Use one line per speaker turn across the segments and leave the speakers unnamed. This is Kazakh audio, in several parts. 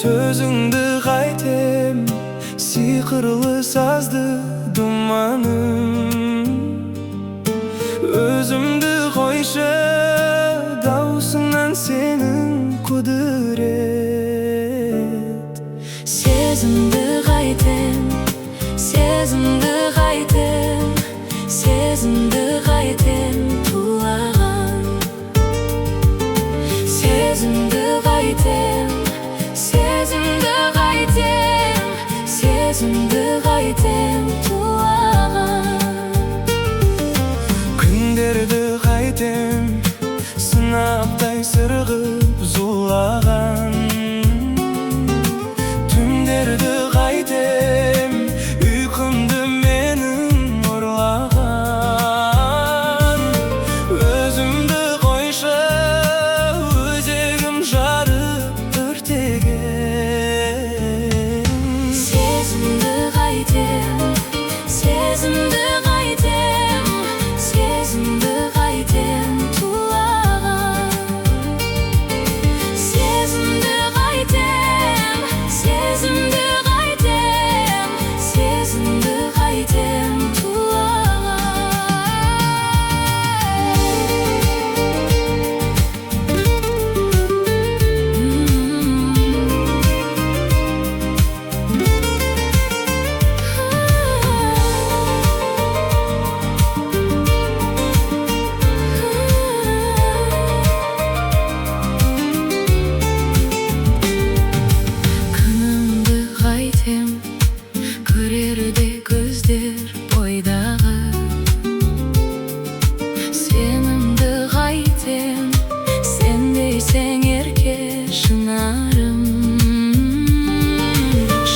Sözüңді қайтем, сиқырлы сазды думаным. Өзімді қойшы, даусыңнан сенің құдірет.
Сезімді қайтем, сезімді қайтем, сезімді қайтем тулаған. Сезімді қайтем, сезімді қайтем, сезімді қайтем тулаған.
Күндерді қайтем, сынаптай сырғып зулаған. Түндерді қайтем, ұйқымды менің ұрлаған. Өзімді қойшы, өзегім жарып өртеген.
Сезімді қайтем, сезімді қайтем, сезімді қайтем тулаған. Сезімді қайтем, сезімді қайтем, сезімді қайтем Күнімді қайтем, көрерде көздер бойдағы. Сенімді қайтем, сендейсең ерке шынарым.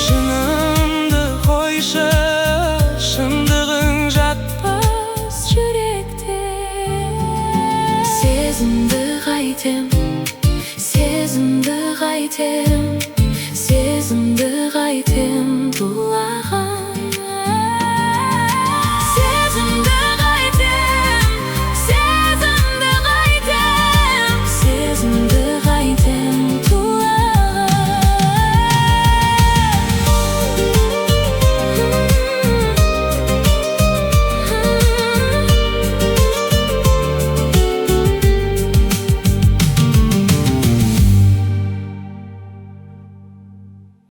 Шынымды қойшы, шындығың
Жатпас жүректе. Сезімді қайтем, сезімді қайтем,